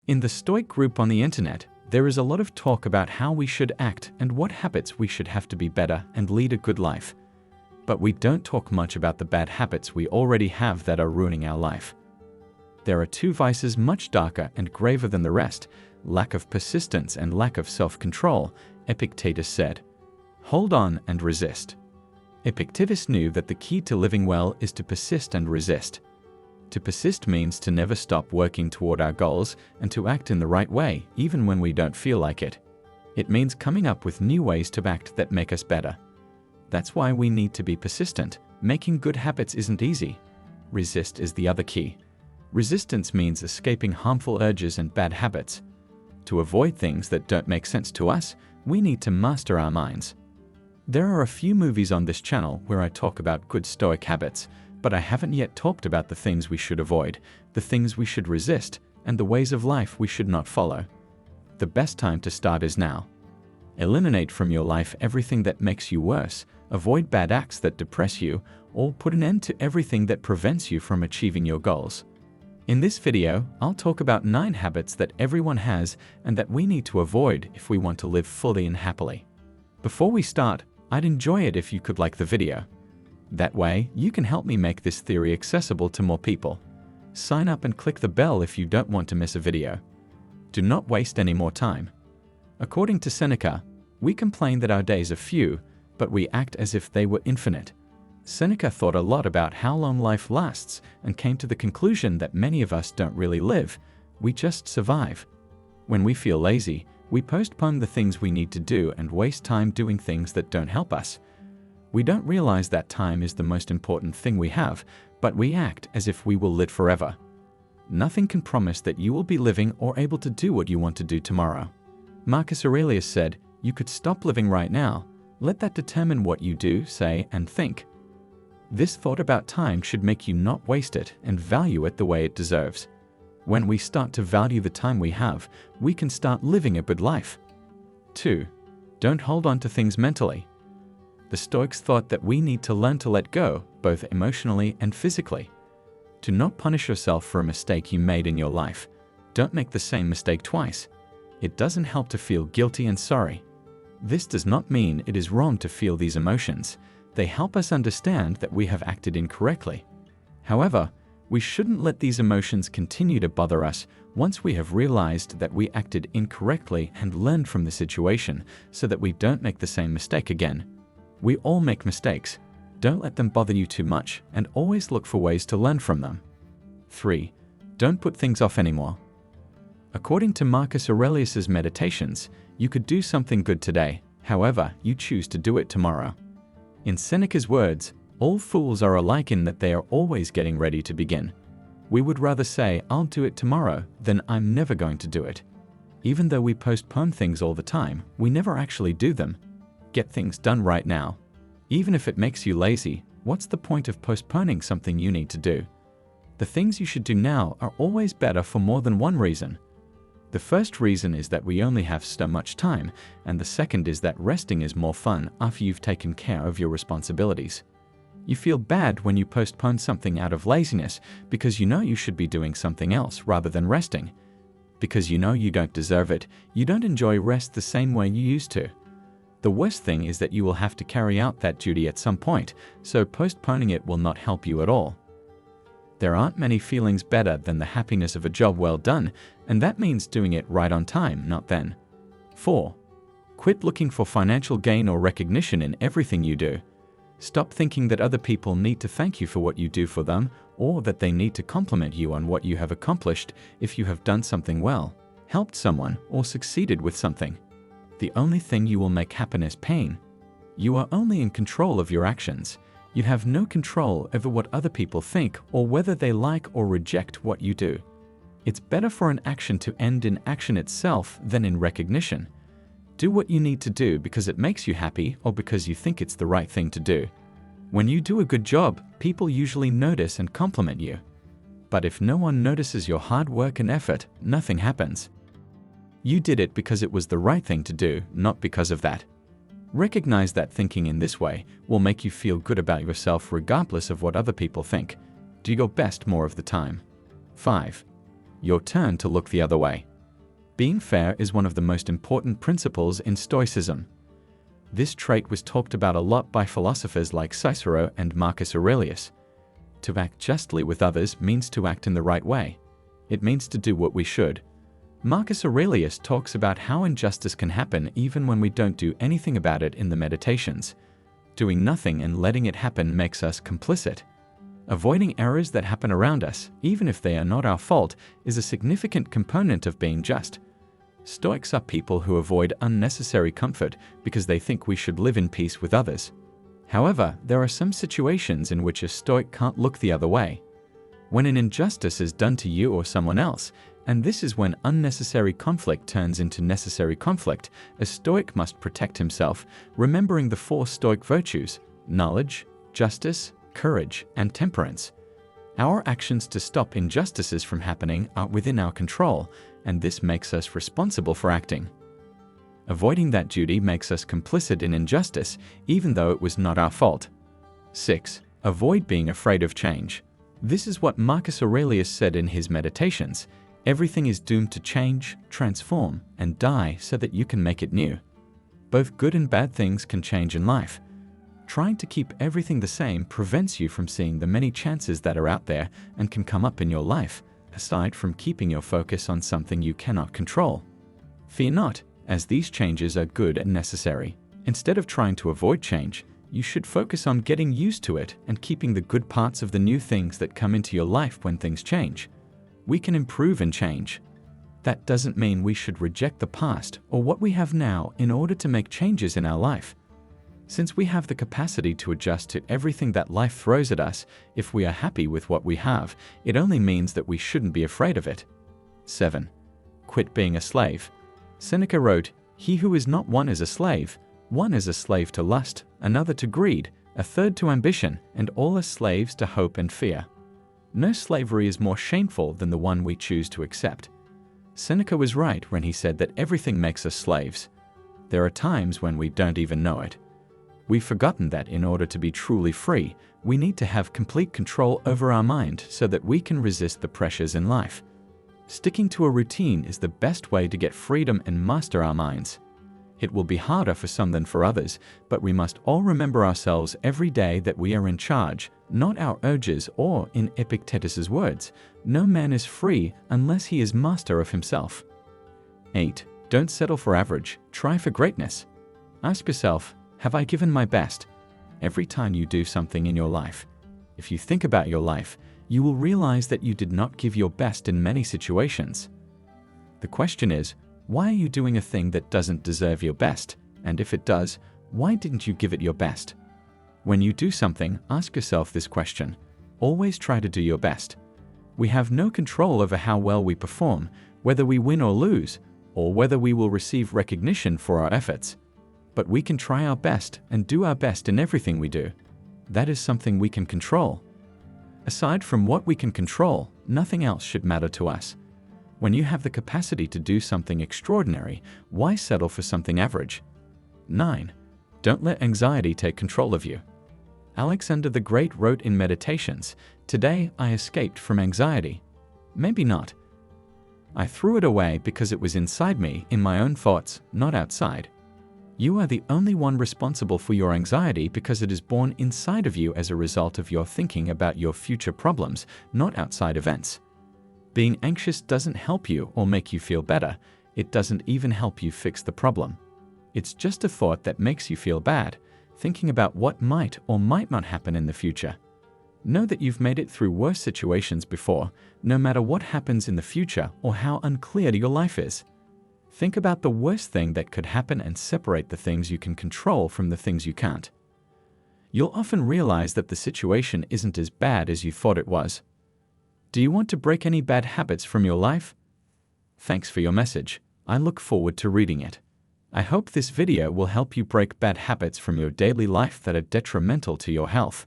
In the Stoic group on the internet, there is a lot of talk about how we should act and what habits we should have to be better and lead a good life. But we don't talk much about the bad habits we already have that are ruining our life. There are two vices much darker and graver than the rest: lack of persistence and lack of self-control. Epictetus said, "Hold on and resist." Epictetus knew that the key to living well is to persist and resist. To persist means to never stop working toward our goals and to act in the right way, even when we don't feel like it. It means coming up with new ways to act that make us better. That's why we need to be persistent. Making good habits isn't easy. Resist is the other key. Resistance means escaping harmful urges and bad habits. To avoid things that don't make sense to us, we need to master our minds. There are a few movies on this channel where I talk about good Stoic habits, but I haven't yet talked about the things we should avoid, the things we should resist, and the ways of life we should not follow. The best time to start is now. Eliminate from your life everything that makes you worse, avoid bad acts that depress you, or put an end to everything that prevents you from achieving your goals. In this video, I'll talk about 9 habits that everyone has and that we need to avoid if we want to live fully and happily. Before we start, I'd enjoy it if you could like the video. That way, you can help me make this theory accessible to more people. Sign up and click the bell if you don't want to miss a video. Do not waste any more time. According to Seneca, we complain that our days are few, but we act as if they were infinite. Seneca thought a lot about how long life lasts and came to the conclusion that many of us don't really live, we just survive. When we feel lazy, we postpone the things we need to do and waste time doing things that don't help us. We don't realize that time is the most important thing we have, but we act as if we will live forever. Nothing can promise that you will be living or able to do what you want to do tomorrow. Marcus Aurelius said, "You could stop living right now. Let that determine what you do, say, and think." This thought about time should make you not waste it and value it the way it deserves. When we start to value the time we have, we can start living a good life. 2. Don't hold on to things mentally. The Stoics thought that we need to learn to let go, both emotionally and physically. Do not punish yourself for a mistake you made in your life. Don't make the same mistake twice. It doesn't help to feel guilty and sorry. This does not mean it is wrong to feel these emotions. They help us understand that we have acted incorrectly. However, we shouldn't let these emotions continue to bother us once we have realized that we acted incorrectly and learned from the situation so that we don't make the same mistake again. We all make mistakes. Don't let them bother you too much and always look for ways to learn from them. 3. Don't put things off anymore. According to Marcus Aurelius's Meditations, you could do something good today, however, you choose to do it tomorrow. In Seneca's words, all fools are alike in that they are always getting ready to begin. We would rather say, "I'll do it tomorrow," than "I'm never going to do it." Even though we postpone things all the time, we never actually do them. Get things done right now. Even if it makes you lazy, what's the point of postponing something you need to do? The things you should do now are always better for more than one reason. The first reason is that we only have so much time, and the second is that resting is more fun after you've taken care of your responsibilities. You feel bad when you postpone something out of laziness because you know you should be doing something else rather than resting. Because you know you don't deserve it, you don't enjoy rest the same way you used to. The worst thing is that you will have to carry out that duty at some point, so postponing it will not help you at all. There aren't many feelings better than the happiness of a job well done, and that means doing it right on time, not then. 4. Quit looking for financial gain or recognition in everything you do. Stop thinking that other people need to thank you for what you do for them, or that they need to compliment you on what you have accomplished if you have done something well, helped someone, or succeeded with something. The only thing you will make happen is pain. You are only in control of your actions. You have no control over what other people think or whether they like or reject what you do. It's better for an action to end in action itself than in recognition. Do what you need to do because it makes you happy or because you think it's the right thing to do. When you do a good job, people usually notice and compliment you. But if no one notices your hard work and effort, nothing happens. You did it because it was the right thing to do, not because of that. Recognize that thinking in this way will make you feel good about yourself regardless of what other people think. Do your best more of the time. 5. Your turn to look the other way. Being fair is one of the most important principles in Stoicism. This trait was talked about a lot by philosophers like Cicero and Marcus Aurelius. To act justly with others means to act in the right way. It means to do what we should. Marcus Aurelius talks about how injustice can happen even when we don't do anything about it in the Meditations. Doing nothing and letting it happen makes us complicit. Avoiding errors that happen around us, even if they are not our fault, is a significant component of being just. Stoics are people who avoid unnecessary comfort because they think we should live in peace with others. However, there are some situations in which a Stoic can't look the other way. When an injustice is done to you or someone else, and this is when unnecessary conflict turns into necessary conflict, a Stoic must protect himself, remembering the 4 Stoic virtues: knowledge, justice, courage, and temperance. Our actions to stop injustices from happening are within our control, and this makes us responsible for acting. Avoiding that duty makes us complicit in injustice, even though it was not our fault. 6. Avoid being afraid of change. This is what Marcus Aurelius said in his Meditations. Everything is doomed to change, transform, and die so that you can make it new. Both good and bad things can change in life. Trying to keep everything the same prevents you from seeing the many chances that are out there and can come up in your life, aside from keeping your focus on something you cannot control. Fear not, as these changes are good and necessary. Instead of trying to avoid change, you should focus on getting used to it and keeping the good parts of the new things that come into your life when things change. We can improve and change. That doesn't mean we should reject the past or what we have now in order to make changes in our life. Since we have the capacity to adjust to everything that life throws at us, if we are happy with what we have, it only means that we shouldn't be afraid of it. 7. Quit being a slave. Seneca wrote, "He who is not one is a slave. One is a slave to lust, another to greed, a third to ambition, and all are slaves to hope and fear." No slavery is more shameful than the one we choose to accept. Seneca was right when he said that everything makes us slaves. There are times when we don't even know it. We've forgotten that in order to be truly free, we need to have complete control over our mind so that we can resist the pressures in life. Sticking to a routine is the best way to get freedom and master our minds. It will be harder for some than for others, but we must all remember ourselves every day that we are in charge, not our urges, or, in Epictetus's words, no man is free unless he is master of himself. 8. Don't settle for average, try for greatness. Ask yourself, have I given my best? Every time you do something in your life, if you think about your life, you will realize that you did not give your best in many situations. The question is, why are you doing a thing that doesn't deserve your best? And if it does, why didn't you give it your best? When you do something, ask yourself this question. Always try to do your best. We have no control over how well we perform, whether we win or lose, or whether we will receive recognition for our efforts. But we can try our best and do our best in everything we do. That is something we can control. Aside from what we can control, nothing else should matter to us. When you have the capacity to do something extraordinary, why settle for something average? 9. Don't let anxiety take control of you. Alexander the Great wrote in Meditations, "Today I escaped from anxiety." Maybe not. I threw it away because it was inside me, in my own thoughts, not outside. You are the only one responsible for your anxiety because it is born inside of you as a result of your thinking about your future problems, not outside events. Being anxious doesn't help you or make you feel better. It doesn't even help you fix the problem. It's just a thought that makes you feel bad, thinking about what might or might not happen in the future. Know that you've made it through worse situations before, no matter what happens in the future or how unclear your life is. Think about the worst thing that could happen and separate the things you can control from the things you can't. You'll often realize that the situation isn't as bad as you thought it was. Do you want to break any bad habits from your life? Thanks for your message. I look forward to reading it. I hope this video will help you break bad habits from your daily life that are detrimental to your health.